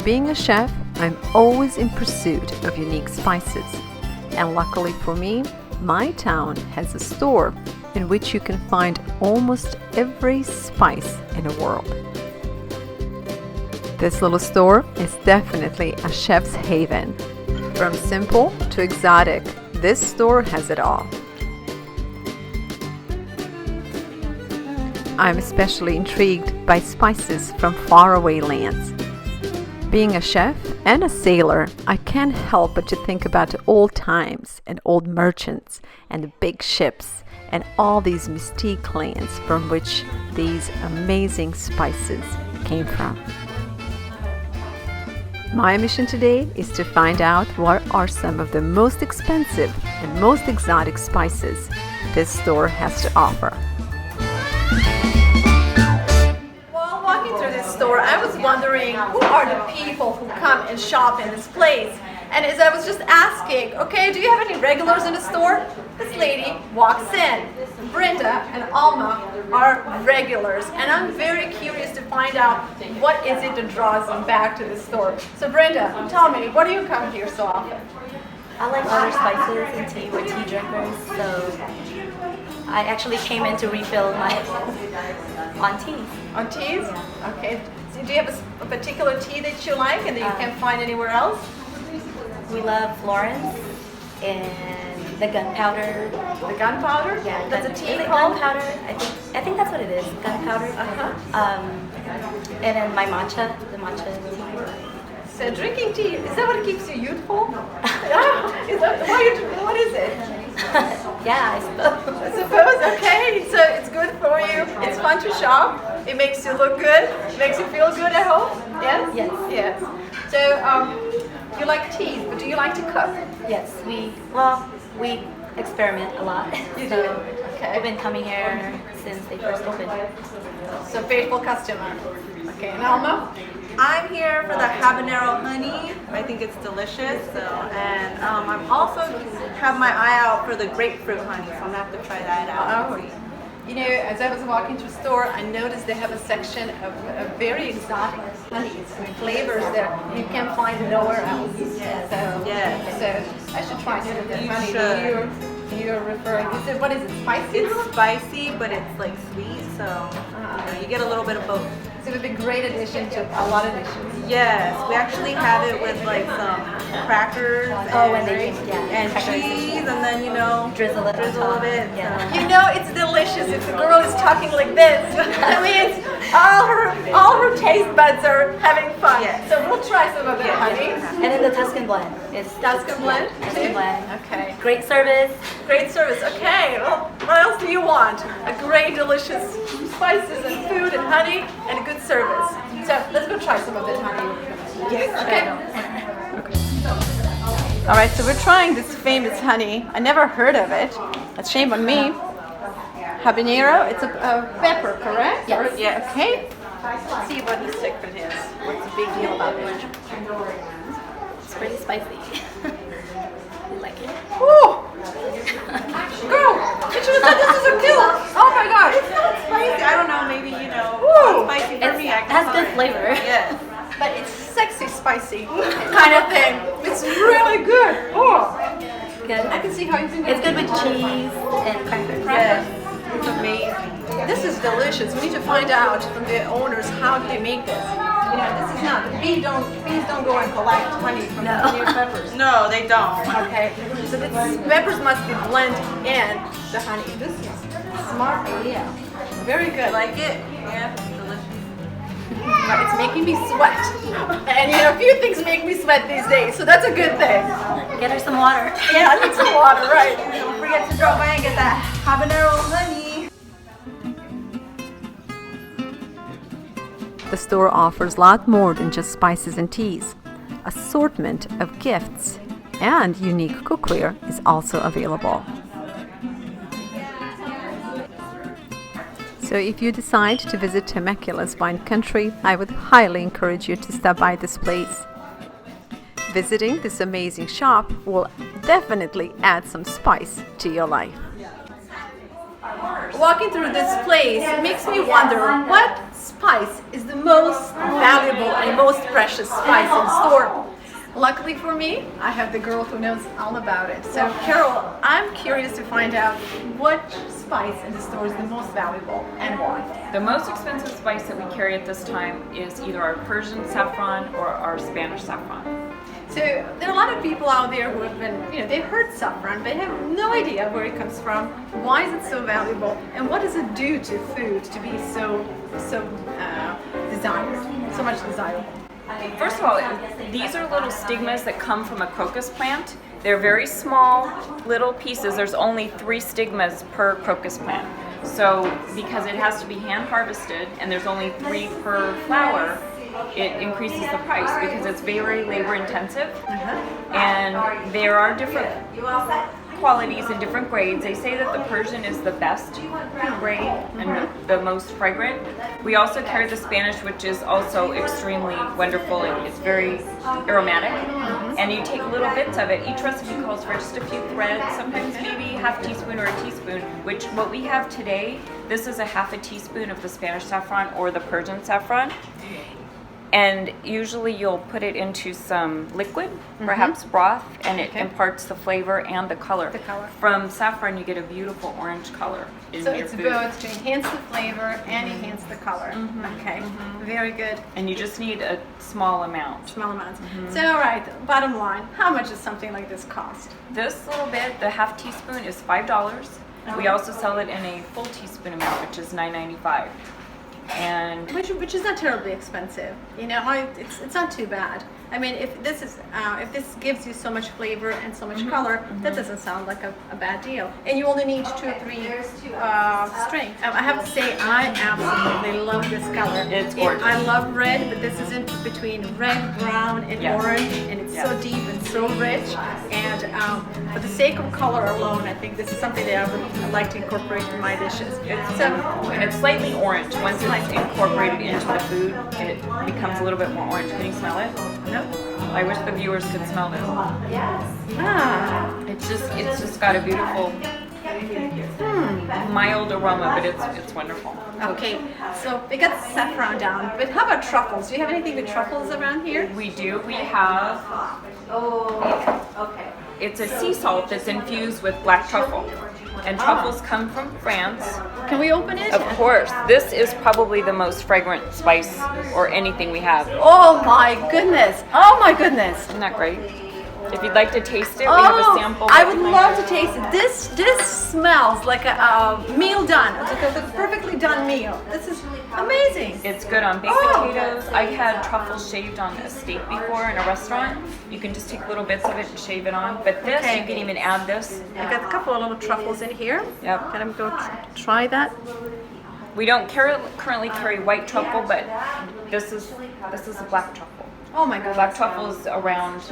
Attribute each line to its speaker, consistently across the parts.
Speaker 1: Being a chef, I'm always in pursuit of unique spices. And luckily for me, my town has a store in which you can find almost every spice in the world. This little store is definitely a chef's haven. From simple to exotic, this store has it all. I'm especially intrigued by spices from faraway lands. Being a chef and a sailor, I can't help but to think about the old times and old merchants and the big ships and all these mystique lands from which these amazing spices came from. My mission today is to find out what are some of the most expensive and most exotic spices this store has to offer.
Speaker 2: While walking through this store, I was wondering who are the people who come and shop in this place. And as I was just asking, okay, do you have any regulars in the store? This lady walks in. Brenda and Alma are regulars, and I'm very curious to find out what is it that draws them back to the store. So Brenda, tell me, what do you come here so often?
Speaker 3: I like other spices and tea. We're tea drinkers, so I actually came in to refill on teas.
Speaker 2: On teas? Okay. So do you have a particular tea that you like and that you can't find anywhere else?
Speaker 3: We love Florence and the gunpowder.
Speaker 2: The gunpowder?
Speaker 3: Yeah,
Speaker 2: that's a tea
Speaker 3: is it
Speaker 2: called?
Speaker 3: gunpowder. I think that's what it is. Gunpowder. And then my matcha, the matcha tea.
Speaker 2: So drinking tea, is that what keeps you youthful? Is that, what is it?
Speaker 3: Yeah, I suppose.
Speaker 2: I suppose, okay. So it's good for you. It's fun to shop. It makes you look good. It makes you feel good at home. Yes?
Speaker 3: Yes.
Speaker 2: Yes. So you like teas, but do you like to cook?
Speaker 3: Yes, we experiment a lot.
Speaker 2: You
Speaker 3: So
Speaker 2: do? Okay.
Speaker 3: we've been coming here since they first opened.
Speaker 2: So faithful customer. Okay, and Alma?
Speaker 4: I'm here for the habanero honey. I think it's delicious. So, and I'm also have my eye out for the grapefruit honey. So I'm gonna have to try that out.
Speaker 2: Oh. You know, as I was walking through the store, I noticed they have a section of very exotic honeys and flavors that you can find nowhere else.
Speaker 4: Yes.
Speaker 2: So I should try some of that
Speaker 4: You
Speaker 2: honey.
Speaker 4: should.
Speaker 2: You're referring. What is it? Spicy?
Speaker 4: It's spicy, but it's like sweet. So you get a little bit of both.
Speaker 2: So it would be a great addition to a lot of dishes.
Speaker 4: Yes, we actually have it with like some crackers and cheese, and then
Speaker 3: drizzle it
Speaker 4: Yeah.
Speaker 2: You know it's delicious if the girl is talking like this. That means all her taste buds are having fun.
Speaker 4: Yes.
Speaker 2: So we'll try some of it, honey.
Speaker 3: And then the Tuscan blend. It's
Speaker 2: Tuscan blend?
Speaker 3: Tuscan blend.
Speaker 2: Okay.
Speaker 3: Great service.
Speaker 2: Great service. Okay. Well, what else do you want? A great, delicious spices and food and honey and a good service. So let's go try some of it, honey. Yes. Okay. All right. So we're trying this famous honey. I never heard of it. That's shame on me. Habanero. It's a pepper, correct?
Speaker 3: Yes.
Speaker 4: Yes.
Speaker 2: Okay. Let's see what the secret is. What's the big deal about it?
Speaker 3: It's pretty spicy. You like it?
Speaker 2: Woo! Girl, you should have said this is a kill. Oh my God.
Speaker 4: It's not spicy. I don't know. Maybe
Speaker 2: Woo!
Speaker 4: spicy for me.
Speaker 3: It has good flavor.
Speaker 4: Yes.
Speaker 2: But it's sexy spicy kind of thing. It's really good. Oh.
Speaker 3: Good.
Speaker 2: I can see how you think
Speaker 3: It's good with cheese and crackers.
Speaker 4: Yes. It's amazing.
Speaker 2: This is delicious. We need to find out from the owners how they make this. You know, this is not. Bees don't go and collect honey from the new peppers.
Speaker 4: No, they don't.
Speaker 2: Okay. So the peppers must be blended in the honey. This is a smart idea. Very good.
Speaker 4: Like it? Yeah. Delicious.
Speaker 2: But it's making me sweat. And a few things make me sweat these days, so that's a good thing.
Speaker 3: Get her some water.
Speaker 2: Yeah, I need some water, right?
Speaker 4: Don't forget to drop by and get that habanero honey.
Speaker 1: The store offers a lot more than just spices and teas. Assortment of gifts and unique cookware is also available. So if you decide to visit Temecula's wine country, I would highly encourage you to stop by this place. Visiting this amazing shop will definitely add some spice to your life.
Speaker 2: Walking through this place makes me wonder what spice is the most valuable and most precious spice in the store? Luckily for me, I have the girl who knows all about it. So Carol, I'm curious to find out what spice in the store is the most valuable and why.
Speaker 5: The most expensive spice that we carry at this time is either our Persian saffron or our Spanish saffron.
Speaker 2: So there are a lot of people out there who have been, they've heard saffron, but have no idea where it comes from, why is it so valuable, and what does it do to food to be so desired, so much desirable.
Speaker 5: First of all, these are little stigmas that come from a crocus plant. They're very small little pieces. There's only 3 stigmas per crocus plant. So because it has to be hand harvested and there's only 3 per flower, it increases the price because it's very labor intensive. And there are different qualities and different grades. They say that the Persian is the best grade and the most fragrant. We also carry the Spanish, which is also extremely wonderful. It's very aromatic, and you take little bits of it. Each recipe calls for just a few threads, sometimes maybe half teaspoon or a teaspoon, which what we have today, this is a half a teaspoon of the Spanish saffron or the Persian saffron. And usually you'll put it into some liquid, perhaps broth, and it imparts the flavor and the color. From saffron, you get a beautiful orange color in
Speaker 2: So
Speaker 5: your
Speaker 2: it's
Speaker 5: food.
Speaker 2: both to enhance the flavor and enhance the color. Okay, very good.
Speaker 5: And you just need a small amount.
Speaker 2: Small amounts. So all right, bottom line, how much does something like this cost?
Speaker 5: This little bit, the half teaspoon, is $5. We also sell it in a full teaspoon amount, which is $9.95. And
Speaker 2: Which is not terribly expensive. It's not too bad. I mean, if this gives you so much flavor and so much color, that doesn't sound like a bad deal. And you only need 2 or 3 strings. I have to say, I absolutely love this color.
Speaker 5: It's gorgeous.
Speaker 2: I love red, but this is in between red, brown, and orange, and it's so deep and so rich. And for the sake of color alone, I think this is something that I would like to incorporate in my dishes.
Speaker 5: and it's slightly orange. Once it's incorporated into the food, it becomes a little bit more orange. Can you smell it?
Speaker 2: No?
Speaker 5: I wish the viewers could smell this.
Speaker 2: Ah.
Speaker 5: It's just got a beautiful mild aroma, but it's wonderful.
Speaker 2: Okay, so we got saffron down, but how about truffles? Do you have anything with truffles around here?
Speaker 5: We do. We have. It's a sea salt that's infused with black truffle, and truffles come from France.
Speaker 2: Can we open it?
Speaker 5: Of course, this is probably the most fragrant spice or anything we have.
Speaker 2: Oh my goodness! Oh my goodness!
Speaker 5: Isn't that great? If you'd like to taste it, we have a sample.
Speaker 2: I would love to taste it. This smells like a meal done. It's like a perfectly done meal. This is amazing.
Speaker 5: It's good on baked potatoes. I've had truffles shaved on a steak before in a restaurant. You can just take little bits of it and shave it on. But this, you can even add this.
Speaker 2: I got a couple of little truffles in here.
Speaker 5: Yep.
Speaker 2: Can I go try that?
Speaker 5: We don't currently carry white truffle, but this is a black truffle.
Speaker 2: Oh my goodness.
Speaker 5: Black truffles around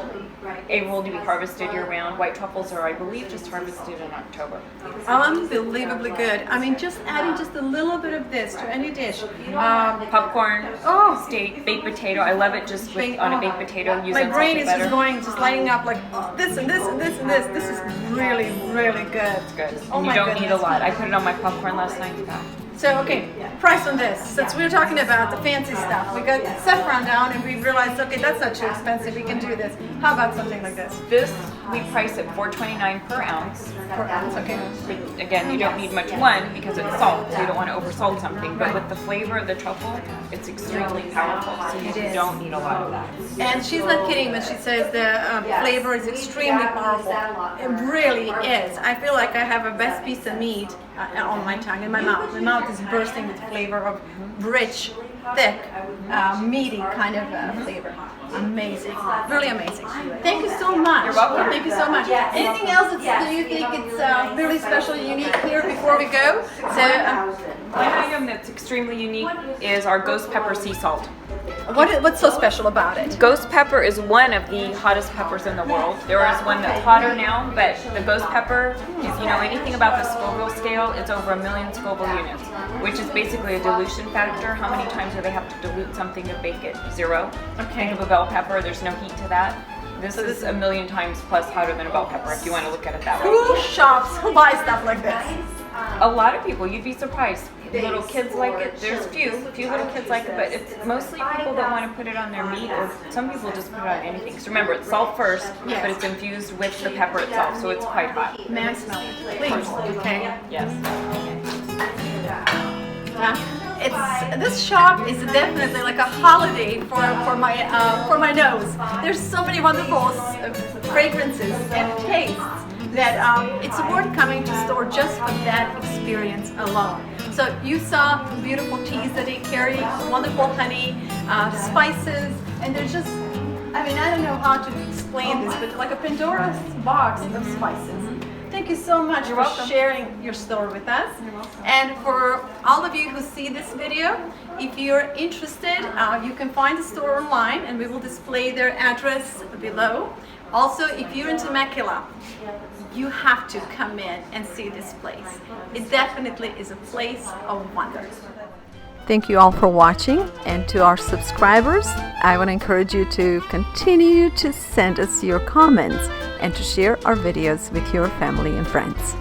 Speaker 5: able to be harvested year round. White truffles are, I believe, just harvested in October.
Speaker 2: Unbelievably good. I mean, just adding just a little bit of this to any dish.
Speaker 5: Popcorn, steak, baked potato. I love it just on a baked potato. Use
Speaker 2: My
Speaker 5: it
Speaker 2: brain is
Speaker 5: better.
Speaker 2: just going, just lighting up like this and this and this and this. This is really, really good.
Speaker 5: It's good.
Speaker 2: Oh
Speaker 5: And
Speaker 2: my
Speaker 5: you don't need a
Speaker 2: goodness.
Speaker 5: lot. I put it on my popcorn last night.
Speaker 2: So, okay, price on this. Since we were talking about the fancy stuff, we got saffron down and we realized, okay, that's not too expensive. We can do this. How about something like this?
Speaker 5: This we price at $4.29 per ounce.
Speaker 2: Per ounce, okay.
Speaker 5: Again, you don't need much because it's salt, so you don't want to oversalt something. But with the flavor of the truffle, it's extremely powerful, so you don't need a lot of that.
Speaker 2: And she's not kidding when she says the flavor is extremely powerful. It really is. I feel like I have a best piece of meat on my tongue, in my mouth. My mouth is bursting with flavor of rich, thick, meaty kind of flavor. Amazing, really amazing. Thank you so much.
Speaker 5: You're welcome.
Speaker 2: Thank you so much. Anything else that you think it's really special, unique here before we go? So,
Speaker 5: One item that's extremely unique is our ghost pepper sea salt.
Speaker 2: what's so special about it?
Speaker 5: Ghost pepper is one of the hottest peppers in the world. There is one that's hotter now, but the ghost pepper, if you know anything about the Scoville scale, it's over 1 million Scoville units, which is basically a dilution factor. How many times do they have to dilute something to bake it? 0.
Speaker 2: Okay.
Speaker 5: Think of a bell pepper, there's no heat to that. This is 1 million times plus hotter than a bell pepper, if you want to look at it that way.
Speaker 2: Who shops, who buys stuff like this?
Speaker 5: A lot of people, you'd be surprised. Little kids like it. There's few little kids like it, but it's mostly people that want to put it on their meat, or some people just put it on anything. Because remember, it's salt first, but it's infused with the pepper itself, so it's quite hot.
Speaker 2: Man, smell it, please. Okay.
Speaker 5: Yes.
Speaker 2: This shop is definitely like a holiday for my nose. There's so many wonderful fragrances and tastes that it's worth coming to the store just for that experience alone. So you saw beautiful teas that they carry, wonderful honey, spices, and they're just, I mean, I don't know how to explain this, but like a Pandora's box of spices. Thank you so much for sharing your store with us. And for all of you who see this video, if you're interested, you can find the store online and we will display their address below. Also, if you're in Temecula, you have to come in and see this place. It definitely is a place of wonder.
Speaker 1: Thank you all for watching, and to our subscribers, I want to encourage you to continue to send us your comments and to share our videos with your family and friends.